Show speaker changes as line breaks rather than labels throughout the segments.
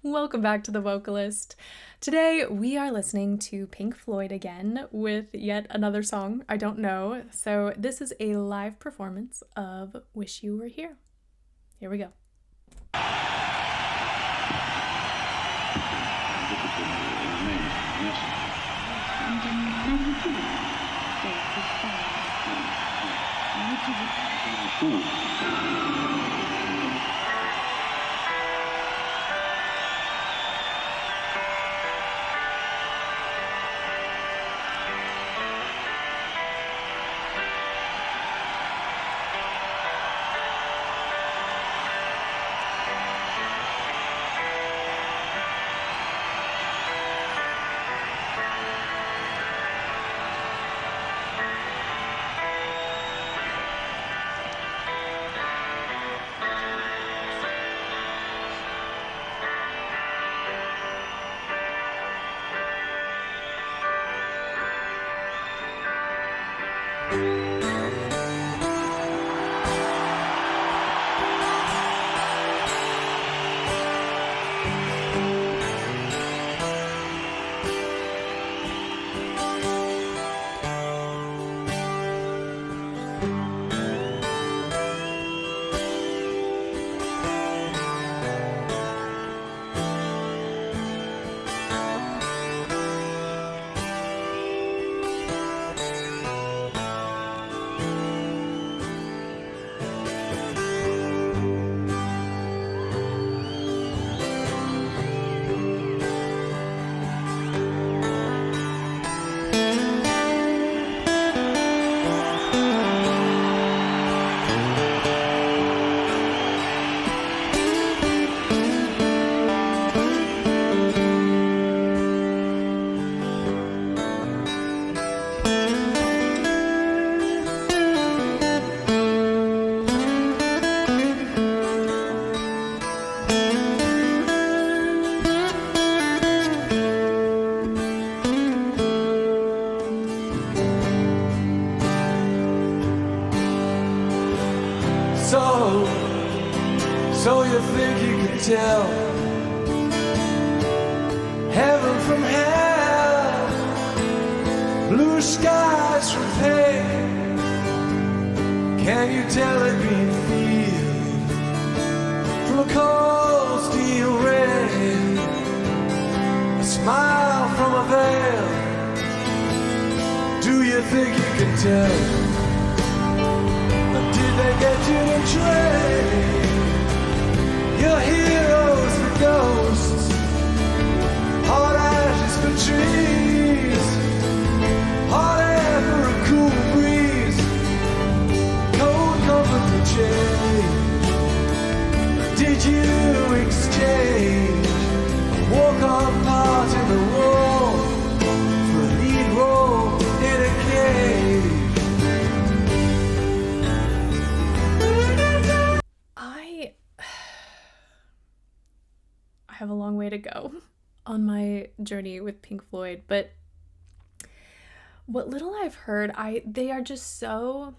Welcome back to The Vocalyst. Today we are listening to Pink Floyd again with yet another song I don't know. So this is a live performance of Wish You Were Here. Here we go.
So you think you can tell heaven from hell, blue skies from pain? Can you tell a green field from a cold steel rain? A smile from a veil. Do you think you can tell? Or did they get you to trade your heroes for ghosts, hot ashes for trees, hot air for a cool breeze, cold comfort for change? Did you exchange a walk-on part in the war for a lead role in a cage?
I have a long way to go on my journey with Pink Floyd, but what little I've heard, they are just so,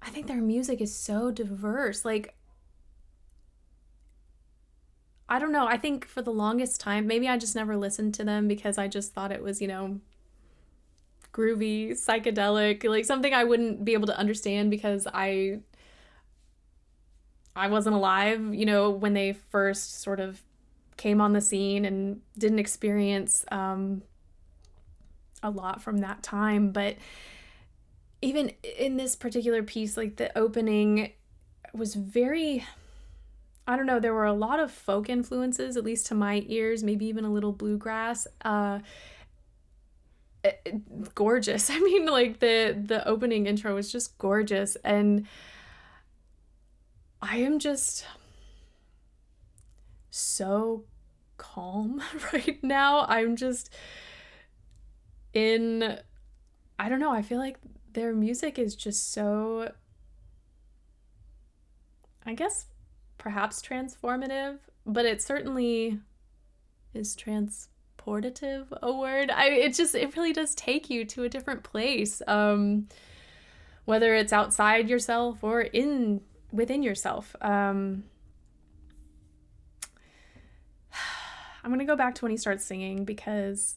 I think their music is so diverse. Like, I don't know, I think for the longest time, maybe I just never listened to them because I just thought it was, groovy, psychedelic, like something I wouldn't be able to understand because I wasn't alive, when they first sort of came on the scene and didn't experience a lot from that time. But even in this particular piece, like the opening was very, I don't know, there were a lot of folk influences, at least to my ears, maybe even a little bluegrass. Gorgeous. I mean, like the opening intro was just gorgeous, and I am just so calm right now. I'm just I don't know, I feel like their music is just so, I guess, perhaps transformative, but it certainly is transportative a word. It really does take you to a different place, whether it's outside yourself or within yourself. I'm going to go back to when he starts singing, because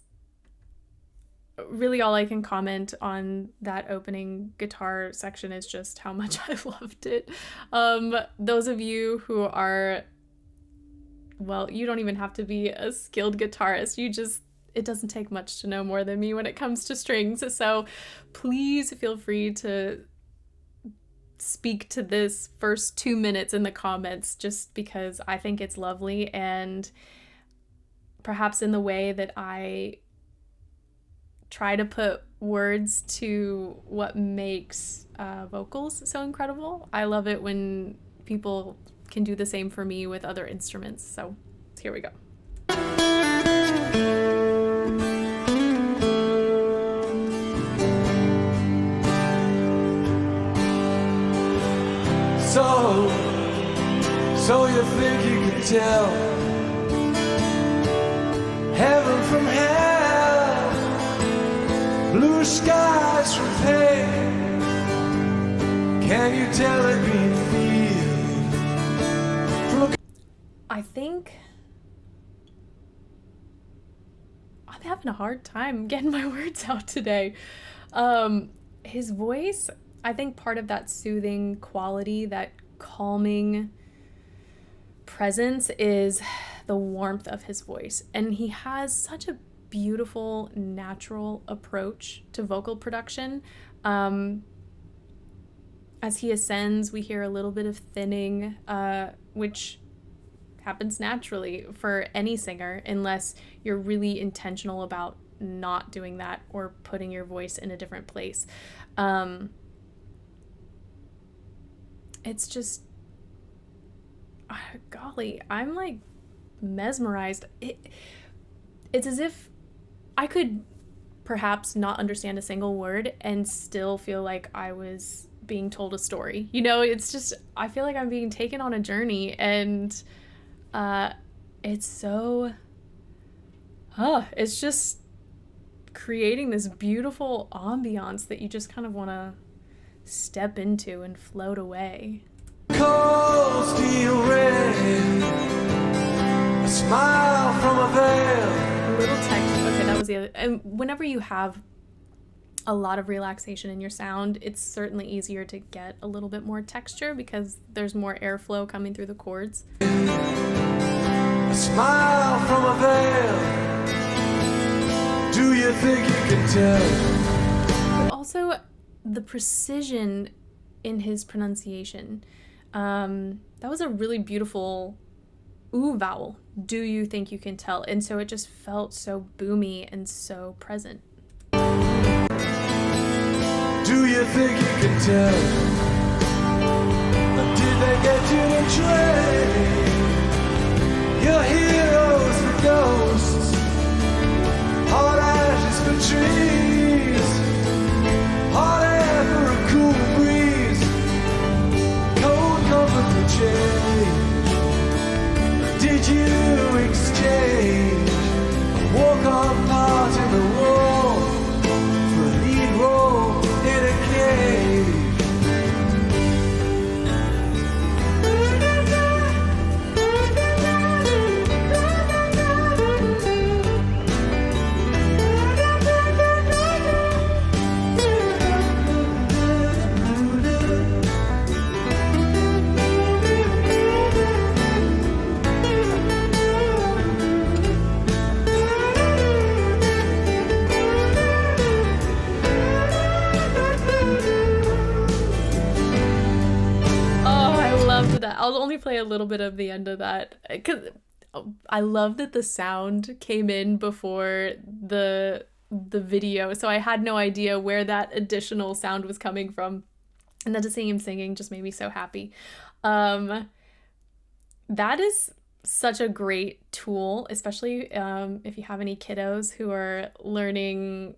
really all I can comment on that opening guitar section is just how much I loved it. Those of you who are, well, you don't even have to be a skilled guitarist. It doesn't take much to know more than me when it comes to strings. So please feel free to speak to this first 2 minutes in the comments, just because I think it's lovely, and perhaps in the way that I try to put words to what makes vocals so incredible. I love it when people can do the same for me with other instruments. So here we go.
So you think you can tell heaven from hell, blue skies from pain? Can you tell a green field?
I think I'm having a hard time getting my words out today. His voice, I think part of that soothing quality, that calming presence, is the warmth of his voice. And he has such a beautiful, natural approach to vocal production. As he ascends, we hear a little bit of thinning, which happens naturally for any singer, unless you're really intentional about not doing that or putting your voice in a different place. It's just, golly, I'm like mesmerized. It's as if I could perhaps not understand a single word and still feel like I was being told a story. You know, it's just, I feel like I'm being taken on a journey, and it's so, it's just creating this beautiful ambiance that you just kind of want to step into and float away.
Cold steel rain, a smile from a veil.
A little texture. Okay, that was the other. And whenever you have a lot of relaxation in your sound, it's certainly easier to get a little bit more texture because there's more airflow coming through the chords.
A smile from a veil. Do you think you can tell?
But also the precision in his pronunciation. That was a really beautiful ooh vowel. Do you think you can tell? And so it just felt so boomy and so present.
Do you think you can tell? Or did they get you to trade your heroes for ghosts, hot ashes for trees, hot air for a cool breeze, cold comfort for change? Did you exchange a walk-on part in the war for a lead role in a cage?
I'll only play a little bit of the end of that because I love that the sound came in before the video, so I had no idea where that additional sound was coming from, and then to see him singing just made me so happy. That is such a great tool, especially if you have any kiddos who are learning,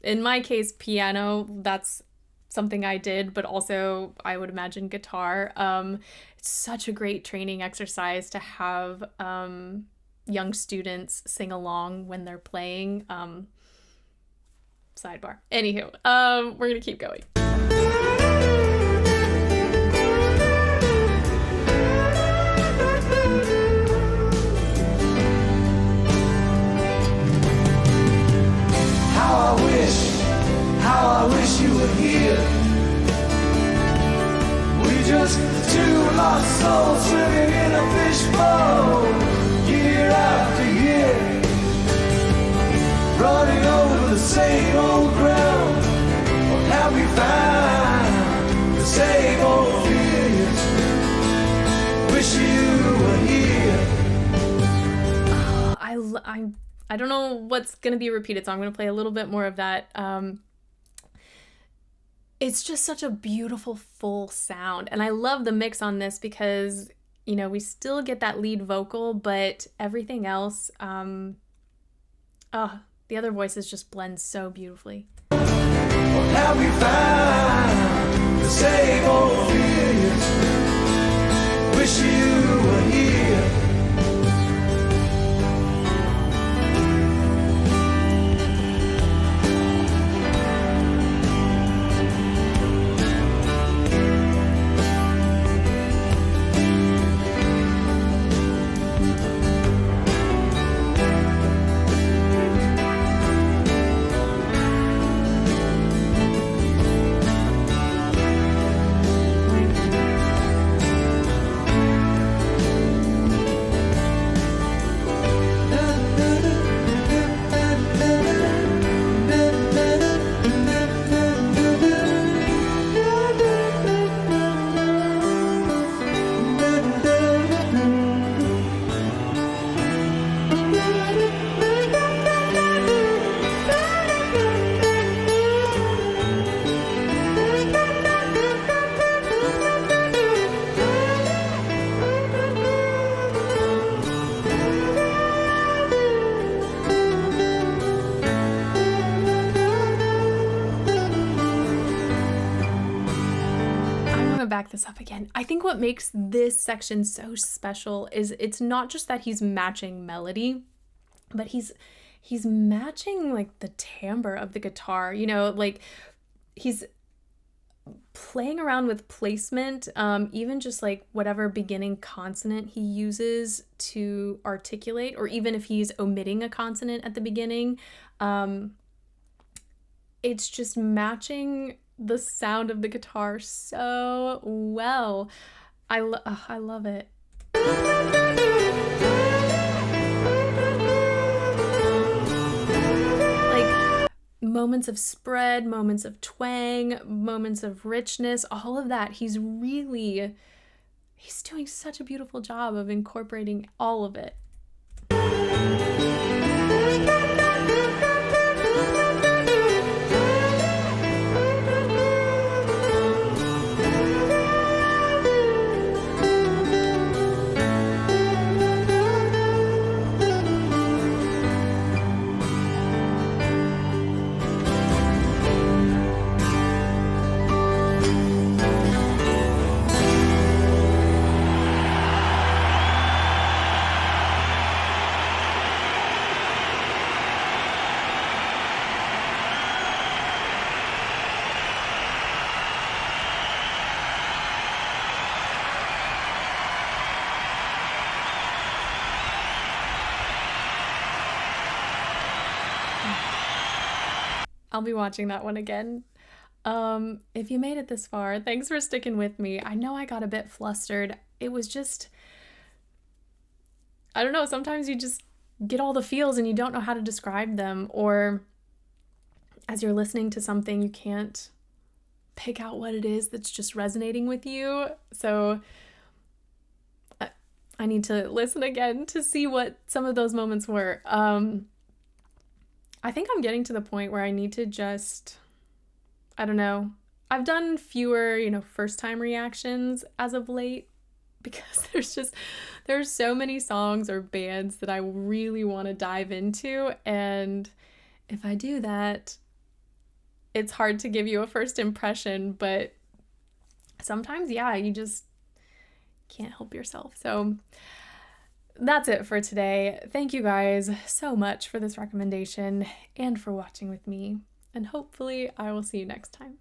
in my case, piano. That's something I did, but also I would imagine guitar. It's such a great training exercise to have young students sing along when they're playing. Sidebar. Anywho, we're gonna keep going. I don't know what's going to be repeated, so I'm going to play a little bit more of that. It's just such a beautiful, full sound. And I love the mix on this because, you know, we still get that lead vocal, but everything else, the other voices just blend so beautifully.
Or have we found the same old fears? Wish you were here.
Back this up again. I think what makes this section so special is it's not just that he's matching melody, but he's matching like the timbre of the guitar, you know, like he's playing around with placement, even just like whatever beginning consonant he uses to articulate, or even if he's omitting a consonant at the beginning, it's just matching the sound of the guitar so well. I love it. Like moments of spread, moments of twang, moments of richness, all of that. He's doing such a beautiful job of incorporating all of it. I'll be watching that one again. If you made it this far, thanks for sticking with me. I know I got a bit flustered. It was just, I don't know, sometimes you just get all the feels and you don't know how to describe them, or as you're listening to something, you can't pick out what it is that's just resonating with you. So I need to listen again to see what some of those moments were. I think I'm getting to the point where I need to just, I don't know. I've done fewer, first time reactions as of late because there's so many songs or bands that I really want to dive into. And if I do that, it's hard to give you a first impression, but sometimes, you just can't help yourself. So that's it for today. Thank you guys so much for this recommendation and for watching with me. And hopefully I will see you next time.